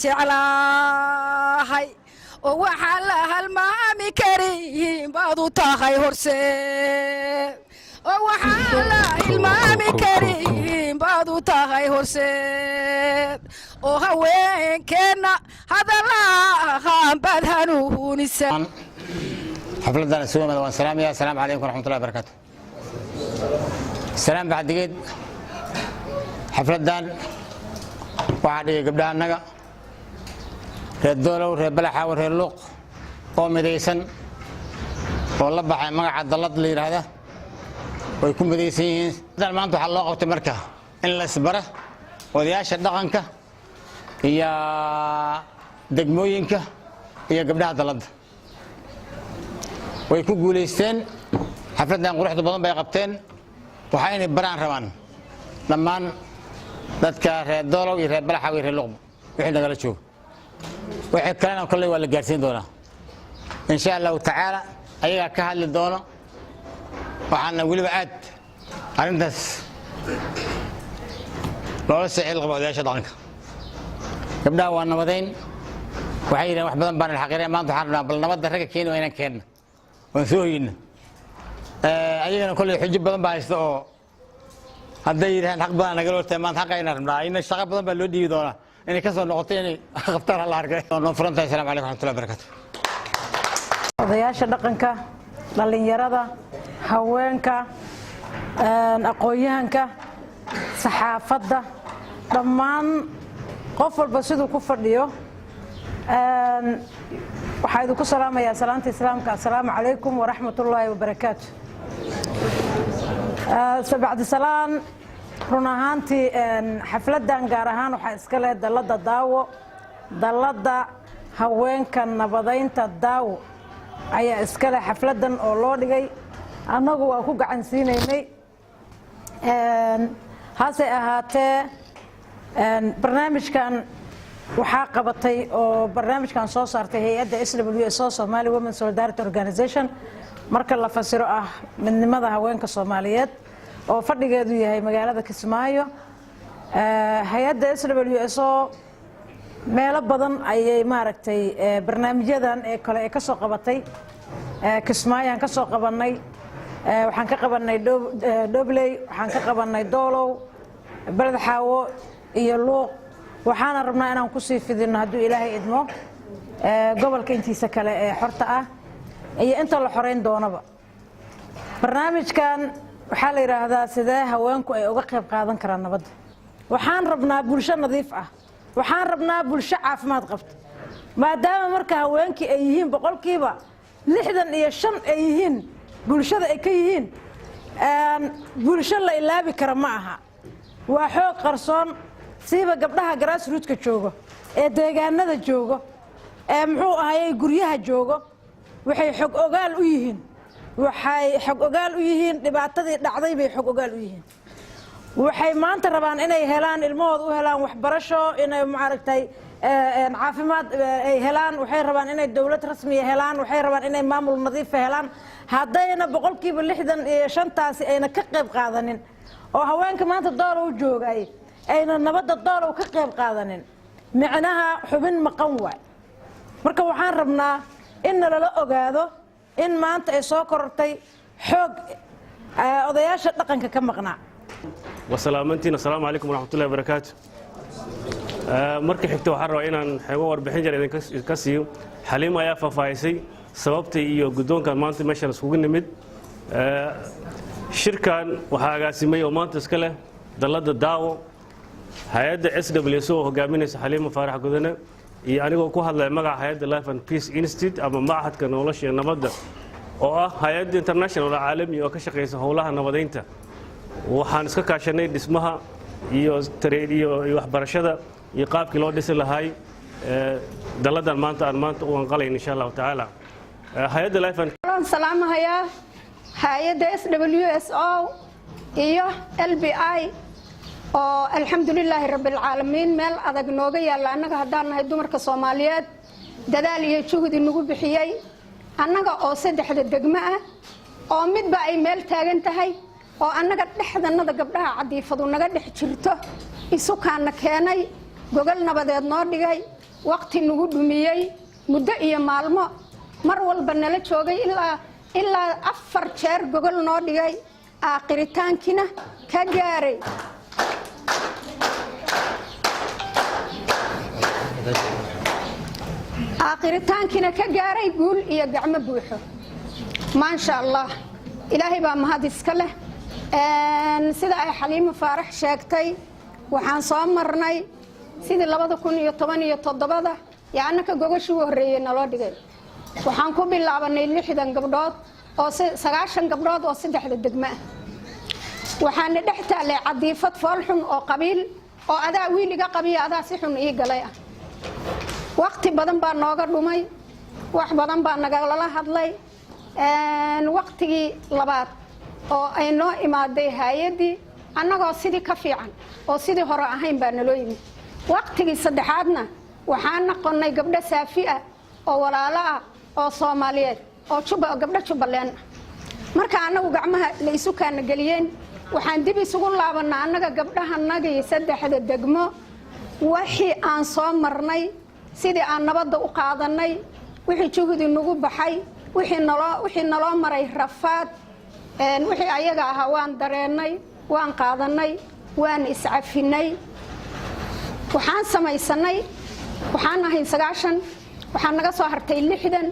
jeclahay oo waxaan la halmaami karin baad u tahay horseed oo waxaan la hilmaami karin baad u tahay horseed oo haweenkeenna hadalahaan baad hanuunisan xafladan suumada waan salaamaya assalaamu calaykum waraxmatullahi wabarakaatu salaam bacdigeed xafladan waxaa dhigay gabdhaha annaga reer doolow reer balaxaawo reer luuq oo midaysan oo la baxay magaca dallad la yidhaahda way ku midaysan yihiin maanta waxaa loo qabtay marka in la isbara odayaasha dhaqanka iyo degmooyinka iyo gabdhaha dalladda way ku guulaysteen xafladan quruxda badan bay qabteen waxa inay baraan rabaan dhammaan dadka reer doolow iyo reer balaxaawo iyo reer luuq wixii nagala joogo wixii kalena kolley waa la gaarsiin doonaa insha allahu tacaala ayagaa ka hadli doono waxaana weliba aad arrintaas loola sicil qaba odayaasha dhaqanka gabdhaha waa nabadayn waxay yidhahen wax badan baan xaqiiraya maanta waxaan rabnaa bal nabadda ragga keeni waa inaan keenna waan soo hoyina ayagana kolley xujo badan baa haysta oo hadday yidhahaan xaq badan nagala hortay maanta xaq ayna rabnaa ina shaqo badan baa loo dhiibi doonaa inay ka soo noqoto inay qabtaan halla arkay noo furan tahay assalamu calaykum waraxmatullahi wabarakaatu odayaasha dhaqanka dhalinyarada haweenka aqoon-yahanka saxaafadda dhammaan qof walba siduu ku fadhiyo waxaa idinku salaamayaa salaanta islaamka assalaamu calaykum waraxmatullaahi wabarakaatu bacdi salaan run ahaantii xafladan gaar ahaan waxaa iska leh dalladda daawo dalladda haweenka nabadaynta daawo ayaa iska leh xafladan oo loo dhigay annagu waa ku gacan siinaynay hase ahaatee barnaamijkan waxaa qabatay oo barnaamijkan soo saartay hay-adda SWSO Somali Women Solidarity Organization marka la fasiro ah midnimada haweenka Soomaaliyeed oo fadhigeedu yahay magaalada Kismaayo hay-adda SWSO meelo badan ayay maaragtay barnaamijyadan ee kale ee ka soo qabatay Kismaayo aan ka soo qabanay waxaan ka qabanay Dobley waxaan ka qabanay Doolow Balaxaawo iyo Luuq waxaan rabnaa inaan ku sii fidino hadduu Ilaahay idmo gobolka intiisa kale ee xorta ah iyo inta la xoreyn doonaba barnaamijkan waxaa la yiraahdaa sidee haweenku ay uga qayb qaadan karaan nabadda waxaan rabnaa bulsho nadiif ah waxaan rabnaa bulsho caafimaad qabta maadaama marka haweenkii ay yihiin boqolkiiba 65 ay yihiin bulshada ay ka yihiin bulsho la ilaabi kara ma aha waa xoog qarsoon siiba gabdhaha grassroots-ka joogo ee deegaanada joogo ee muxuu ahaayay guryaha joogo waxay xog ogaal u yihiin dhibaatadii dhacday bay xog ogaal u yihiin waxay maanta rabaan inay helaan ilmahooda u helaan waxbarasho inay maaragtay caafimaad ay helaan waxay rabaan inay dawlad rasmi helaan waxay rabaan inay maamul nadiif helaan haddayna boqolkiiba 65taasi ayna ka qayb qaadanin oo haweenka maanta Doolow joogay ayna nabadda Doolow ka qayb qaadanin macnaha xubin maqan waay marka waxaan rabnaa in la ogaado in maanta ay soo kortay xoog odayaasha dhaqanka ka maqnaa وسلامتنا السلام عليكم ورحمة الله وبركاته markii xigta waxaan rabaa inaan xeego warbixin jar idin ka siiyo Xaliima ayaa faahfaahisay sababta iyo gudoonka maanta meesha isugu nimid shirkan waxa agaasimay oo maanta iska leh dalladda daawo hay'adda SWSO hogaaminaysa Xaliima Faarax Gudane iyo anigoo ku hadlay magaca hay'adda Life and Peace Institute ama Machadka Nolosha iyo Nabadda oo ah hay'ad international caalami oo ka shaqeysa howlaha nabadaynta waxaan iska kaashanay dhismaha iyo waxbarashada iyo qaabkii loo dhisi lahaay dalladan maanta aan maanta u anqalayn insha Allah taala hay'adda Life and salaamahaya hay'adda SWSO iyo LBI oo alxamdulillah rabbil caalamiin meel adag nooga yaala annaga haddaan nahay dumarka Soomaaliyeed dadaal iyo juhdi nagu bixiyay annaga oo saddexda degmo ah oo midba ay meel taagan tahay oo annaga dhexdanada gabdhaha cadiifadu naga dhex jirto isu kaana keenay gogol nabadeed noo dhigay waqti nagu dhumiyey muddo iyo maalmo mar walba nala joogay ilaa 4 jeer gogol noo dhigay aakhiritaankiina ka gaaray guul iyo gacmo buuxo maasha Allah ilaahay baa mahad iska leh sida ay Xaliimo Faarax sheegtay waxaan soo marnay sidii 2017 yaanaka gogoshu horeeyay naloo dhigay waxaan ku bilaabanay 60 gabdhood oo 90 gabdhood oo 3 degmo ah waxaan dhex taalay cadiifad foolxun oo qabiil oo adaa wiiliga qabiya adaa si xun ii galay ah waqti badan baa nooga dhumay wax badan baa nagala hadlay waqtigii labaad oo ay noo imaaday hay'adii annagoo sidii ka fiican oo sidii hore ahayn baa naloo yimid waqtigii saddexaadna waxaan noqonnay gabdho saafi ah oo walaalo ah oo Soomaaliyeed oo gabdho Jubbaland marka annagu gacmaha la isu kaana galiyeen waxaan dib isugu laabanaa annaga gabdhahanagii 3 degmo wixii aan soo marnay sidii aan nabadda u qaadanay wixii juhdi nagu baxay wixii naloo maray rafaad wixii ayaga ahaa waan dareenay waan qaadanay waan iscafinay waxaan samaysanay waxaan ahay 90 waxaan naga soo hartay 60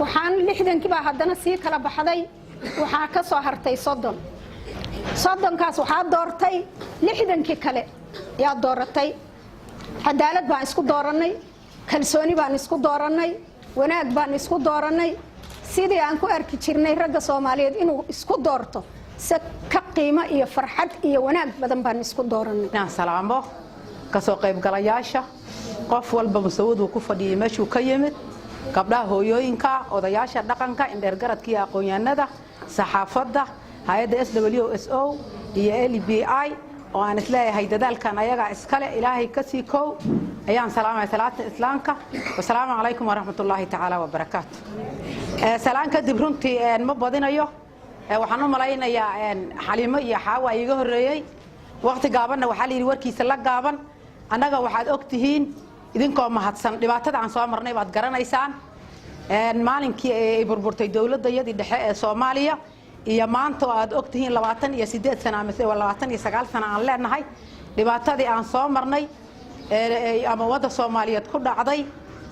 waxaan 60 baa haddana sii kala baxday waxaa ka soo hartay 30 kaas waxaa doortay 60 kale yaa dooratay cadaalad baan isku dooranay kalsooni baan isku dooranay wanaag baan isku dooranay sidii aan ku arki jirnay ragga Soomaaliyeed inuu isku doorto si ka qiimo iyo farxad iyo wanaag badan baan isku dooranay salaamo ka soo qayb galayaasha qof walba masawadu ku fadhiyay meeshuu ka yimid gabdhaha hooyooyinka odayaasha dhaqanka indheergaradka iyo aqoonyahanada saxaafadda hay'adda SWSO iyo LBI oo aan isleeyahay dadaalkan ayaga iskale ilaahay ka sii koow ayaan salaamay salaata islaamka wassalaamu calaykum waraxmatullaahi tacaala wabarakaatu salaanka dib runtii ma badinayo waxaan u malaynayaa Xaliimo iyo Xaawa iga horeeyay waqti gaabanna waxaa la yiri warkiisa la gaaban annaga waxaad ogtihiin idinkoo mahadsan dhibaatada aan soo marnay baad garanaysaan maalinkii ay burburtay dawladayadii dhexe ee Soomaaliya iyo maanta aad ogtihiin 28 sano ama 29 sano aan leenahay dhibaatadii aan soo marnay ama wada Soomaaliyeed ku dhacday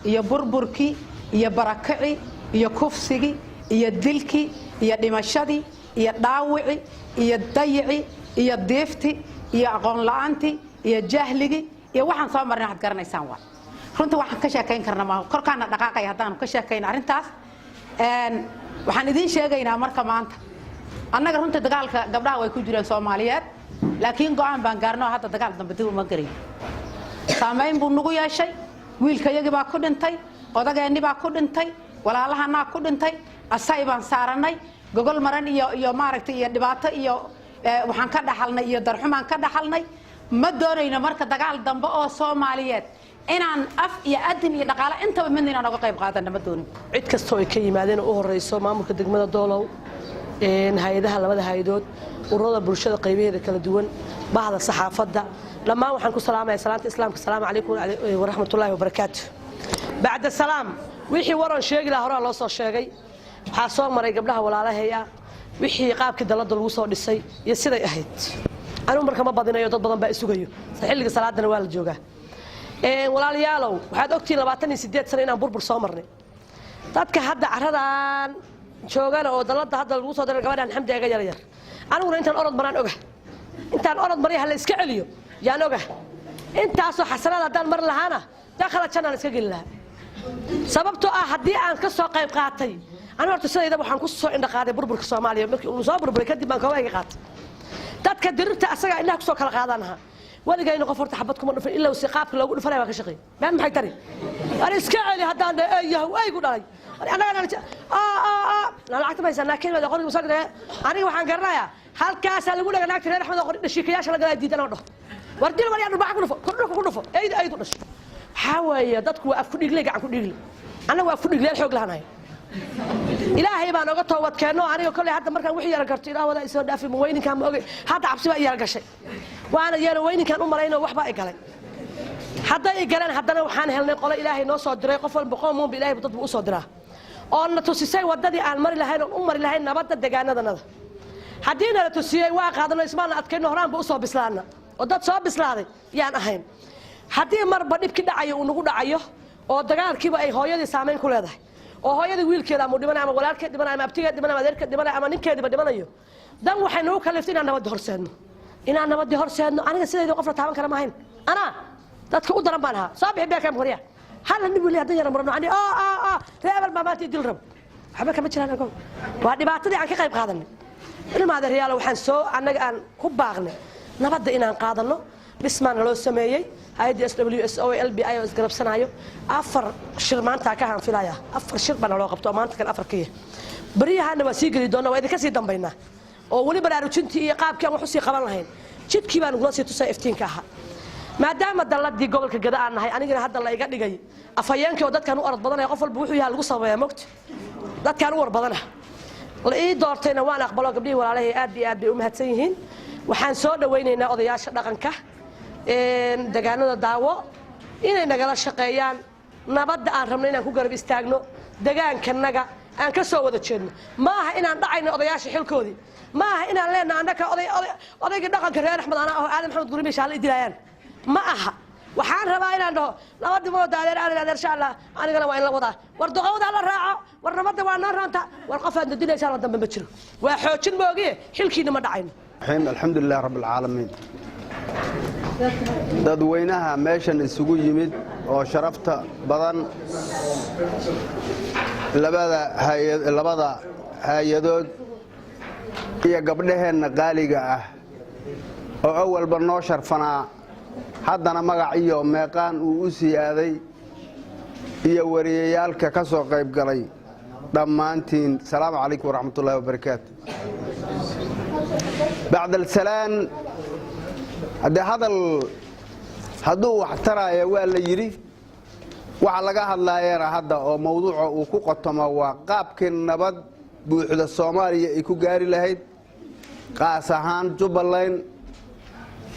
iyo burburkii iyo barakacii iyo kufsigii iyo dilkii iyo dhimashadii iyo dhaawicii iyo dayicii iyo deefti iyo aqoon la'aantii iyo jahligii iyo waxaan soo marnay waxaad garanaysaan waa runtii waxaan ka sheekayn karnaa ma korkaana dhaqaaqay haddaan ka sheekayn arintaas waxaan idin sheegaynaa marka maanta annaga runtii dagaalka gabdhaha way ku jireen Soomaaliyeed laakiin go'aan baan gaarnay hadda dagaal dambe dib uma garin saameyn buu nagu yeeshay wiilkayagii baa ku dhintay odageenni baa ku dhintay walaalahana ku dhintay asay baan saaranay gogol maran iyo maaragtay iyo dhibaato iyo waxaan ka dhaxalnay iyo darxumaan ka dhaxalnay ma doonayno marka dagaal dambe oo Soomaaliyeed inaan af iyo adin iyo dhaqaale intaba midna inaan uga qayb qaadano ma doonin cid kasta oo ay ka yimaadeen oo horeyso maamulka degmada Doolow hay'adaha labada hay'adood ururada bulshada qaybaheeda kala duwan bahda saxaafadda lamaan waxaan ku salaamayaa salaanta islaamka salaamu calaykum wa rahmatullaahi wa barakaatuh bacda salaam wixii waran sheegi lahaa hore loo soo sheegay waxa soo maray gabdhaha walaalaheeya wixii qaabkii dalada lagu soo dhisay iyo siday ahayd anu marka ma badinayo dad badan baa isugayo xilliga salaadana waa la joogaa walaalayaalow waxaad ogtiin 28 sano inaan burbur soo marnay dadka hadda caradan joogana oo dalada hadda lagu soo diray gabadhan xamdiga yar aniguna intaan orod maraan oga intaan orod maray hal iska celiyo yaan oga intaasoo xasanaad haddaan mar lahaana dakhala jannaan iska geli lahaa sababtoo ah haddii aan ka soo qayb qaatay aniga horta sidayda waxaan ku soo indhaqaaday burburka Soomaaliya markii uu soo burburay kadib baan koobayga qaatay dadka dirirta asaga indhaha ku soo kala qaadanaha waligayna qof horta xabad kuma dhufan ilaa si qaabka loogu dhufanay waa ka shaqeey baan maxay tari ani iska celi haddaan yahay way ku dhalay anaga lacagta ma haysan laakiin wada qoriga soo galay aniga waxaan garanayaa halkaas lagu dhaga naagta reer Axmed qori dhashiikayaasha la galay diidan oo dhaho wardil wali aan baax ku dhufo ay ku dhasho xawaaya dadku waa afku dhiglay gacan ku dhiglay anaga waa afku dhiglay xoog lahaanay ilaahay baan oga toobad keeno aniga kale hadda markaan wixii yar karto ilaa wada isoo dhaafay weyninkan ma ogay hadda cabsi baa yar gashay waana yar weyninkan u malayno waxba ay galay hadday galeen haddana waxaan helnay qolo ilaahay noo soo diray qof walba qoomuunba ilaahay dad buu u soo diraa oo na tusisay waddadii aan mari lahayn oon u mari lahayn nabadda deegaanadanada haddii nala tusiyey waa qaadano ismaana adkayno horaanba u soo bislaana oo dad soo bislaaday yaan ahayn haddii marba dhibkii dhacayo uu nagu dhacayo oo dagaalkiiba ay hooyadii saamayn ku leedahay oo hooyadii wiilkeeda ama dhimanayo ama walaalkeed dhimanayo ama abtigeed dhimanayo ama adeerkeed dhimanayo ama ninkeediba dhimanayo dan waxay nagu kaliftay inaan nabadda horseedno aniga sidayda qof la taaban kara maahayn anaa dadka u daran baan ahaa soo bixi beerkaan qorya hal nin wili hadan yara marno ani reebel baa maanta dil rabo waxba kama jiraan agow waa dhibaatadii aan ka qayb qaadanay ilmaada riyaalo waxaan soo annaga aan ku baaqnay nabadda inaan qaadano dhismaana loo sameeyey hay'adda SWSO LBI oo isgarabsanayo 4 shir maanta ka hanfilaya 4 shir baan loo qabto maanta kan 4 kiye bariyahana waa sii geli doona waa idinka sii dambaynaa oo wali baraarujintii iyo qaabkii aan wax u sii qaban lahayn jidkii baan ugu sii tusay iftiinka ahaa maadaama daladii gobolka gada aan nahay anigana hadda la iga dhigay afayeenkii oo dadkan u orod badanay qof walba wuxuu yahay lagu sameeyaa mogti dadkan u war badana la ii doortayna waan aqbalo gabdhihii walaalahay aad iyo aad bay u mahadsan yihiin waxaan soo dhawaynaynaa odayaasha dhaqanka deegaanada daawo inay nagala shaqeeyaan nabadda aan rabno inaan ku garab istaagno deegaankanaga aan ka soo wada jeedno maaha inaan dhacayno odayaasha xilkoodii maaha inaan leenahay annaka odayga dhaqanka reer axmed anaa oo aadan maxamed gurimi shaal idilayaan ma aha waxaan rabaa inaan dhaho laba diboo daadeer insha Allah anigana waa in la wadaa war doqowda la raaco war nabadda waa noo raanta war qof aad dinaysa la dambe ma jiro waa xoojin moogiye xilkiina ma dhacayno alxamdulillaah rabbil caalamiin dadweynaha meeshan isugu yimid oo sharafta badan labada hay-adood iyo gabdhaheenna qaaliga ah oo awalba noo sharfanaa haddana magac iyo meeqaan uu u sii aaday iyo wariyayaalka ka soo qayb galay dhammaantiin salaamu calaykum waraxmatullaahi wabarakaatu bacdalsalaan haddee hadal hadduu wax taraya waa la yidhi waxa laga hadlaayana hadda oo mawduuca uu ku qotomo waa qaabkii nabad buuxda Soomaaliya ay ku gaari lahayd qaas ahaan Jubbaland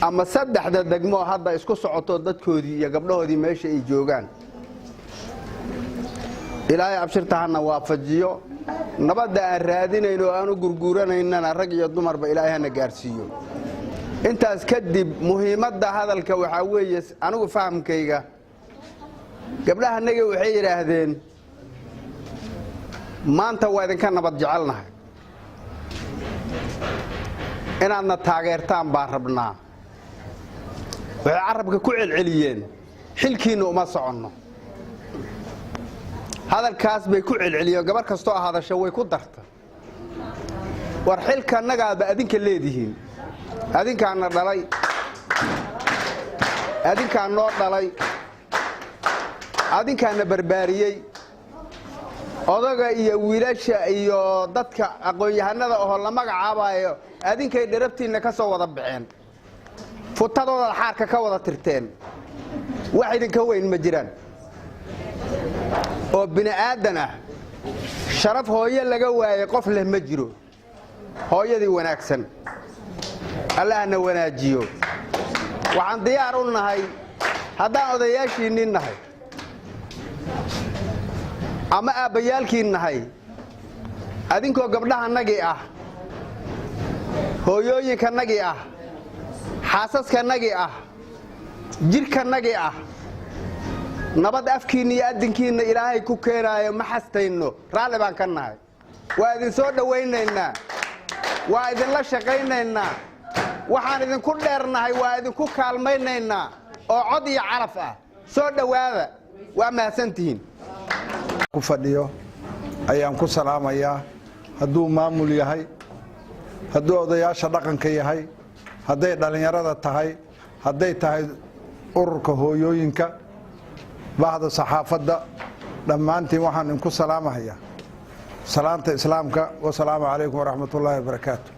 ama saddexda degmo hadda isku socoto dadkoodii iyo gabdhahoodii meesha ay joogaan ilaahay abshirtahana waafajiyo nabadda aan raadinayno aan u gurguuranaynana rag iyo dumarba ilaahayna gaarsiiyo intaas kadib muhiimadda hadalka waxa weeye anigu fahamkayga gabdhahanaga waxay yiraahdeen maanta waa idinka nabad jecelnahay inaadna taageertaan baan rabnaa waxay carabka ku celceliyeen xilkiina uma soconno hadalkaas bay ku celceliyeen gabar kastoo hadasho way ku darta war xilka nagaaba adinka leedihiin adinkaana dhalay adinkaan noo dhalay adinkaana barbaariyey odaga iyo wiilasha iyo dadka aqoon-yahanada oo la magacaabayo adinkay dharabtiina ka soo wada bixeen futadooda xaarka ka wada tirteen wax idinka weyn ma jiraan oo bini aadan ah sharaf hooyo laga waayay qof leh ma jiro hooyadii wanaagsan allahna wanaajiyo waxaan diyaar u nahay haddaan odayaashiinni nahay ama aabbayaalkiin nahay adinkoo gabdhahanagii ah hooyooyinkanagii ah xaasaskanagii ah jirkanagii ah nabad afkiinna iyo adinkiinna ilaahay ku keenaayo ma xastayno raalli baan ka nahay waa idin soo dhowaynaynaa waa idinla shaqaynaynaa waxaan idinku dheernahay waa idinku kaalmaynaynaa oo cod iyo caraf ah soo dhowaada waa mahadsantihiin ku fadhiyo ayaan ku salaamayaa hadduu maamul yahay hadduu odayaasha dhaqanka yahay hadday dhallinyarada tahay hadday tahay ururka hooyooyinka bahda saxaafadda dhammaantiin waxaan idinku salaamahayaa salaanta islaamka wasalaamu calaykum waraxmatullaahi wabarakaatu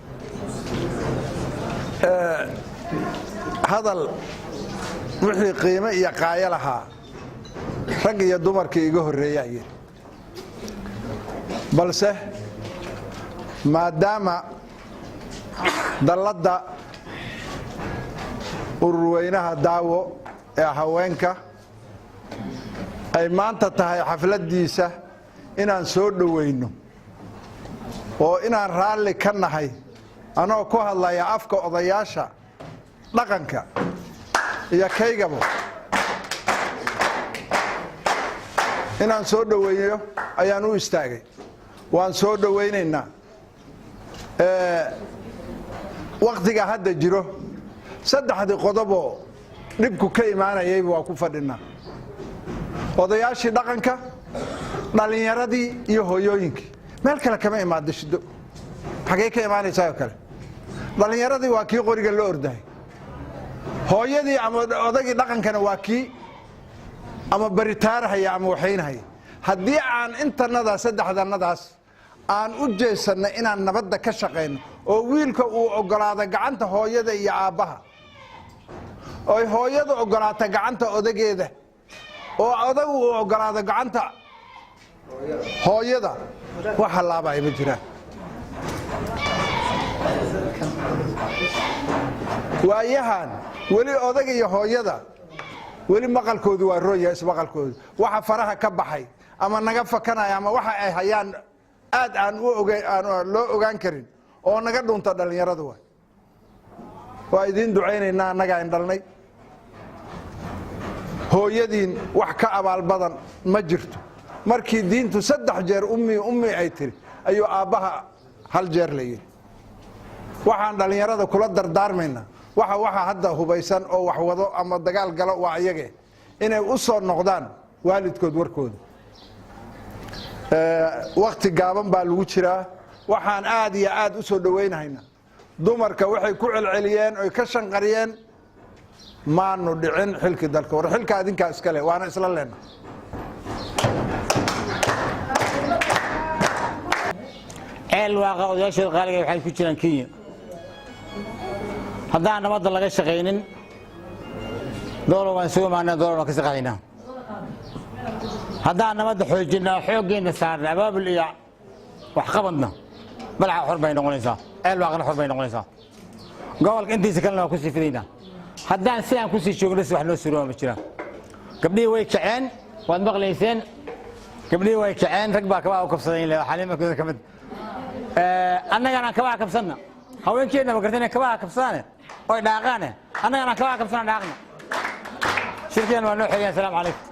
hadal wixii qiimo iyo qaayo lahaa rag iyo dumarkii iga horreeya ayay balse maadaama dalladda ururweynaha daawo ee haweenka ay maanta tahay xafladdiisa inaan soo dhowayno oo inaan raalli ka nahay anoo ku hadlaya afka odayaasha dhaqanka iyo kaygabo inaan soo dhoweeyo ayaan u istaagay waan soo dhowaynaynaa waqtiga hadda jiro saddexdii qodoboo dhibku ka imaanayayba waa ku fadhinaa odayaashii dhaqanka dhallinyaradii iyo hooyooyinkii meel kale kama imaado shido xagee ka imaanaysaa oo kale dhallinyaradii waa kii qoriga loo ordahay hooyadii ama odagii dhaqankana waa kii ama baritaarahaya ama waxaynahaya haddii aan intanadaas saddexdanadaas aan u jeesanno inaan nabadda ka shaqayno oo wiilka uu oggolaado gacanta hooyada iyo aabbaha oy hooyada oggolaata gacanta odageeda oo odagu uu oggolaado gacanta hooyada wax hallaabaya ma jiraan waayahan weli odaga iyo hooyada weli maqalkoodu waa rooya ismaqalkoodu waxa faraha ka baxay ama naga fakanaya ama waxa ay hayaan aad aan loo ogaan karin oo naga dhunta dhallinyaradu waa idiin ducaynaynaa annagaa in dhalnay hooyadiin wax ka abaal badan ma jirto markii diintu 3 jeer ummi ay tiri ayuu aabbaha hal jeer la yidhi waxaan dhallinyarada kula dardaarmaynaa waxa hadda hubaysan oo wax wado ama dagaal galo waa ayage inay u soo noqdaan waalidkood warkooda waqti gaaban baa lagu jiraa waxaan aad iyo aad u soo dhawaynaynaa dumarka waxay ku celceliyeen oo ka shanqariyeen maanu dhicin xilki dalka war xilka adinka iska leh waana isla leena waaqa odayaashooda qaaliga waxay ku jiraan Kenya haddaan nabadda laga shaqaynin dowlad waan soo maana dowlad waan ka shaqaynaa haddaan nabadda xoojinaa xooggeena saarnaa abaabul iyo wax qabadna balca xor bay noqonaysaa waaqana xor bay noqonaysaa gobolka intiisa kalena waa ku sii fidaynaa haddaan sidaan ku sii joogno si wax noo suroo ma jiraan gabdhihii way kaceen waad maqlayseen gabdhihii way kaceen rag baa kabaa u kabsaday in la xaliimakooda ka mid annagana kabaa kabsanna haweenkeedna ma gartay kabaa kabsanaane oy dhaaqaane annagana kabaa kabsana dhaaqna shirkeena waa noo xeeyaan salaamu calaykum